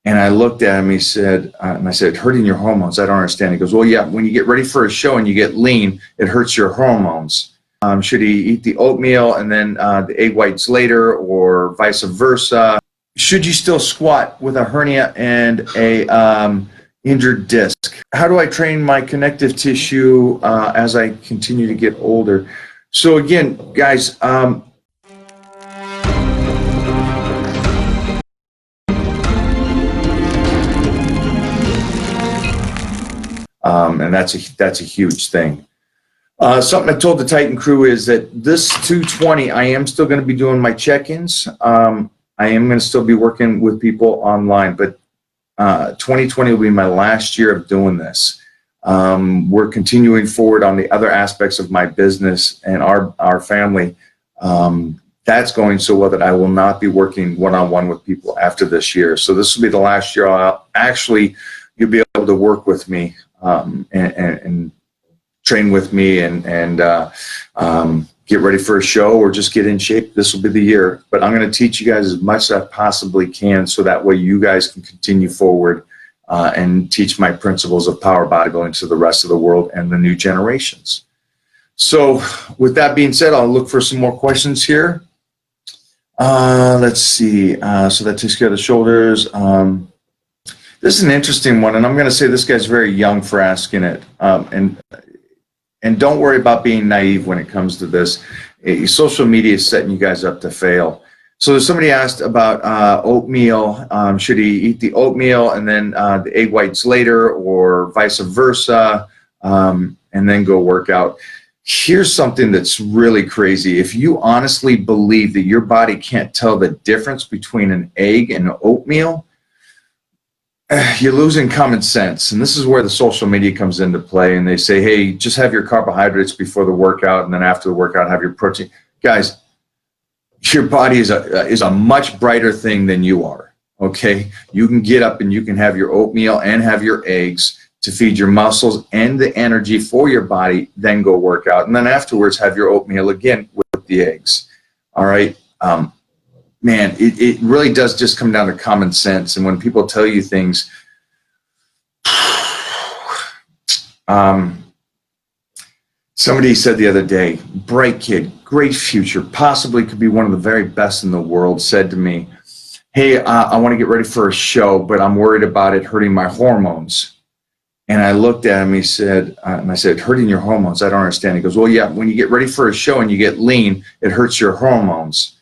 And I looked at him, he said, and I said, hurting your hormones, I don't understand. He goes, well, yeah, when you get ready for a show and you get lean, it hurts your hormones. Should he eat the oatmeal and then the egg whites later, or vice versa? Should you still squat with a hernia and a injured disc? How do I train my connective tissue as I continue to get older? So again, guys, and that's a huge thing. Something I told the Titan crew is that this 220, I am still going to be doing my check-ins. I am going to still be working with people online, but 2020 will be my last year of doing this. We're continuing forward on the other aspects of my business and our family. That's going so well that I will not be working one-on-one with people after this year. So this will be the last year you'll be able to work with me and train with me and get ready for a show or just get in shape. This will be the year. But I'm going to teach you guys as much as I possibly can so that way you guys can continue forward and teach my principles of power bodybuilding to the rest of the world and the new generations. So with that being said, I'll look for some more questions here. Let's see. So that takes care of the shoulders. This is an interesting one, and I'm going to say this guy's very young for asking it. And don't worry about being naive when it comes to this. Social media is setting you guys up to fail. So somebody asked about oatmeal. Should he eat the oatmeal and then the egg whites later, or vice versa, and then go work out? Here's something that's really crazy. If you honestly believe that your body can't tell the difference between an egg and oatmeal, you're losing common sense. And this is where the social media comes into play. And they say, hey, just have your carbohydrates before the workout, and then after the workout, have your protein. Guys, your body is a much brighter thing than you are, okay? You can get up and you can have your oatmeal and have your eggs to feed your muscles and the energy for your body, then go work out. And then afterwards, have your oatmeal again with the eggs, all right? Man, it really does just come down to common sense. And when people tell you things, somebody said the other day, bright kid, great future, possibly could be one of the very best in the world, said to me, hey, I want to get ready for a show, but I'm worried about it hurting my hormones. And I looked at him, he said, and I said, hurting your hormones, I don't understand. He goes, well, yeah, when you get ready for a show and you get lean, it hurts your hormones.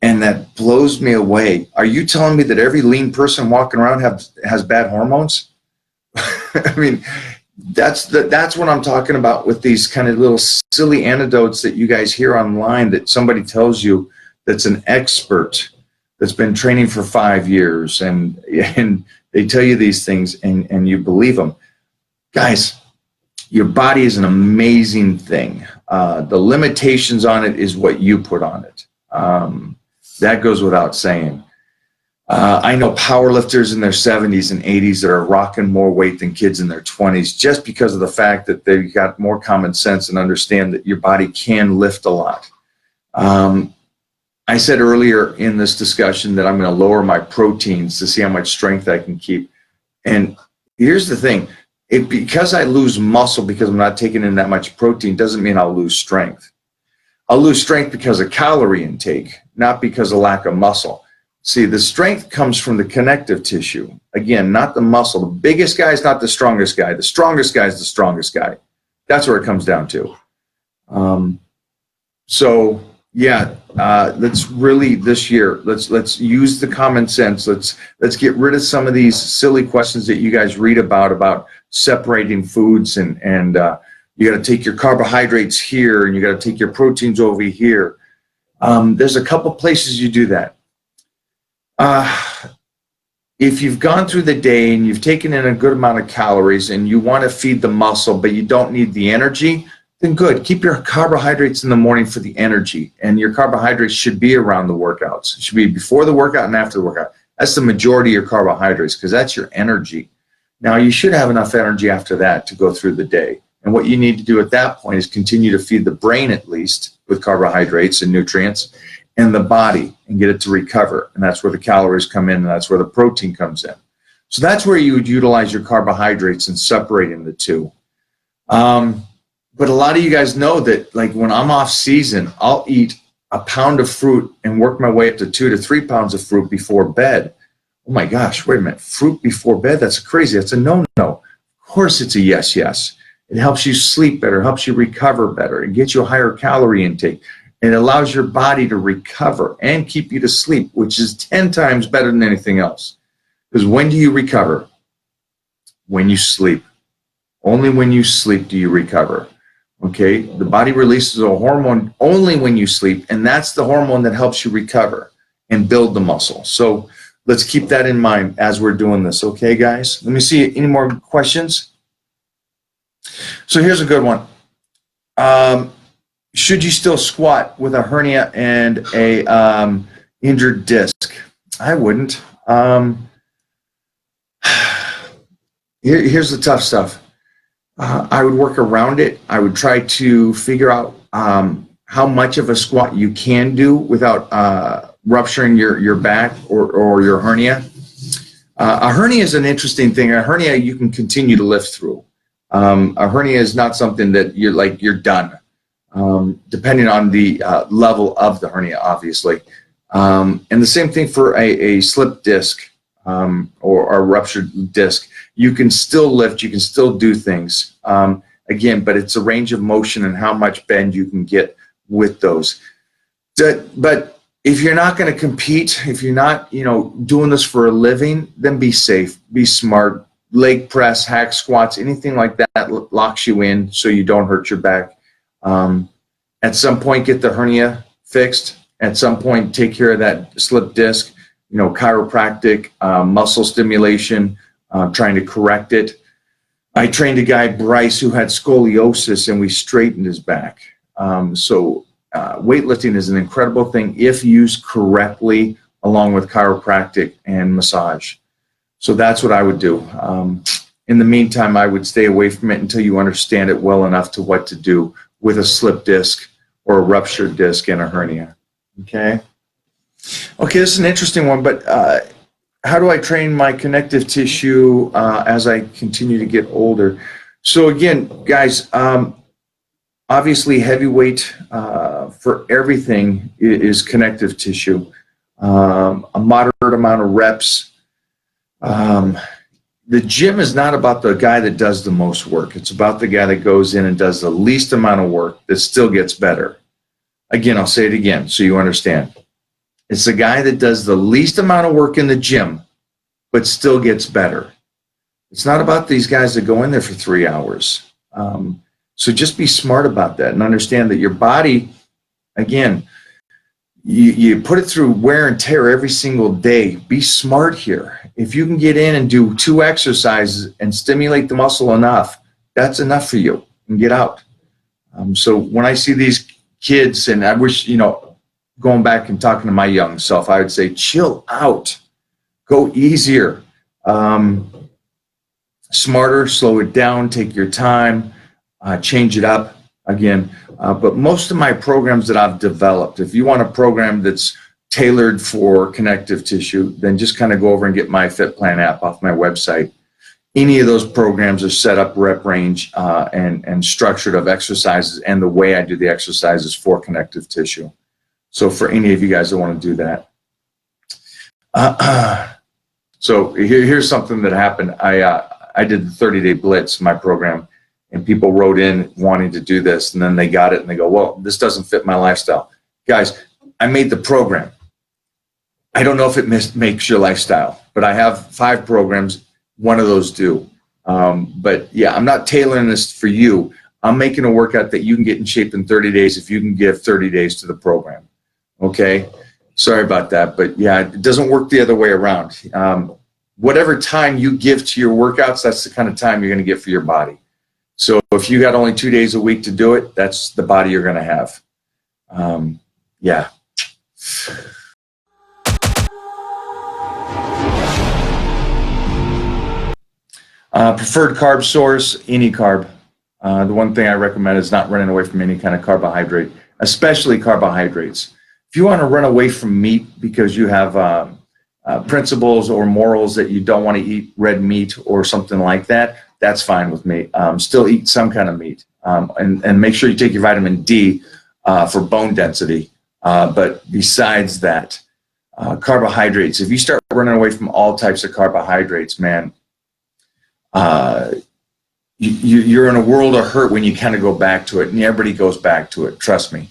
And that blows me away. Are you telling me that every lean person walking around has bad hormones? I mean, that's what I'm talking about with these kind of little silly anecdotes that you guys hear online that somebody tells you that's an expert that's been training for 5 years, and they tell you these things and you believe them. Guys, your body is an amazing thing. The limitations on it is what you put on it. That goes without saying. I know powerlifters in their 70s and 80s that are rocking more weight than kids in their 20s just because of the fact that they've got more common sense and understand that your body can lift a lot. I said earlier in this discussion that I'm going to lower my proteins to see how much strength I can keep. And here's the thing. Because I lose muscle because I'm not taking in that much protein doesn't mean I'll lose strength. I'll lose strength because of calorie intake, not because of lack of muscle. See, the strength comes from the connective tissue. Again, not the muscle. The biggest guy is not the strongest guy. The strongest guy is the strongest guy. That's where it comes down to. So yeah, let's really this year, let's use the common sense. Let's get rid of some of these silly questions that you guys read about separating foods and you got to take your carbohydrates here and you got to take your proteins over here. There's a couple places you do that. If you've gone through the day and you've taken in a good amount of calories and you want to feed the muscle, but you don't need the energy, then good. Keep your carbohydrates in the morning for the energy. And your carbohydrates should be around the workouts. It should be before the workout and after the workout. That's the majority of your carbohydrates because that's your energy. Now, you should have enough energy after that to go through the day. And what you need to do at that point is continue to feed the brain at least with carbohydrates and nutrients. and the body and get it to recover. And that's where the calories come in, and that's where the protein comes in. So that's where you would utilize your carbohydrates and separating the two. But a lot of you guys know that, like, when I'm off season, I'll eat a pound of fruit and work my way up to 2 to 3 pounds of fruit before bed. Oh my gosh, wait a minute. Fruit before bed? That's crazy. That's a no-no. Of course it's a yes, yes. It helps you sleep better, helps you recover better. It gets you a higher calorie intake. It allows your body to recover and keep you to sleep, which is 10 times better than anything else. Because when do you recover? When you sleep. Only when you sleep do you recover. Okay? The body releases a hormone only when you sleep, and that's the hormone that helps you recover and build the muscle. So let's keep that in mind as we're doing this. Okay, guys? Let me see any more questions. So here's a good one. Should you still squat with a hernia and a injured disc? I wouldn't. Here's the tough stuff. I would work around it. I would try to figure out how much of a squat you can do without rupturing your back or your hernia. A hernia is an interesting thing. A hernia you can continue to lift through. A hernia is not something that you're done, depending on the level of the hernia, obviously. And the same thing for a slip disc or a ruptured disc. You can still lift, you can still do things. Again, but it's a range of motion and how much bend you can get with those. But if you're not going to compete, if you're not, doing this for a living, then be safe, be smart. Leg press, hack squats, anything like that locks you in so you don't hurt your back. At some point, get the hernia fixed. At some point, take care of that slip disc, chiropractic, muscle stimulation, trying to correct it. I trained a guy, Bryce, who had scoliosis, and we straightened his back. So weightlifting is an incredible thing if used correctly, along with chiropractic and massage. So that's what I would do. In the meantime, I would stay away from it until you understand it well enough to what to do with a slip disc or a ruptured disc and a hernia. Okay. Okay, this is an interesting one, but how do I train my connective tissue as I continue to get older? So again, guys, obviously heavyweight for everything is connective tissue. A moderate amount of reps. The gym is not about the guy that does the most work. It's about the guy that goes in and does the least amount of work that still gets better. Again, I'll say it again so you understand. It's the guy that does the least amount of work in the gym, but still gets better. It's not about these guys that go in there for 3 hours. So just be smart about that and understand that your body, again, you put it through wear and tear every single day. Be smart here. If you can get in and do 2 exercises and stimulate the muscle enough, that's enough for you, and get out. So when I see these kids, and I wish, going back and talking to my young self, I would say, chill out, go easier, smarter, slow it down, take your time, change it up. Again, but most of my programs that I've developed, if you want a program that's tailored for connective tissue, then just kind of go over and get my Fit Plan app off my website. Any of those programs are set up rep range and structured of exercises and the way I do the exercises for connective tissue. So for any of you guys that want to do that. So here's something that happened. I did the 30-day blitz, my program, and people wrote in wanting to do this, and then they got it and they go, well, this doesn't fit my lifestyle. Guys, I made the program. I don't know if it makes your lifestyle, but I have 5 programs. One of those do. But yeah, I'm not tailoring this for you. I'm making a workout that you can get in shape in 30 days if you can give 30 days to the program. Okay? Sorry about that, but yeah, it doesn't work the other way around. Whatever time you give to your workouts, that's the kind of time you're going to get for your body. So if you got only 2 days a week to do it, that's the body you're going to have. Yeah. Preferred carb source, any carb. The one thing I recommend is not running away from any kind of carbohydrate, especially carbohydrates. If you want to run away from meat because you have principles or morals that you don't want to eat red meat or something like that, that's fine with me. Still eat some kind of meat, and make sure you take your vitamin D for bone density. But besides that, carbohydrates, if you start running away from all types of carbohydrates, man, you're in a world of hurt when you kind of go back to it, and everybody goes back to it. Trust me.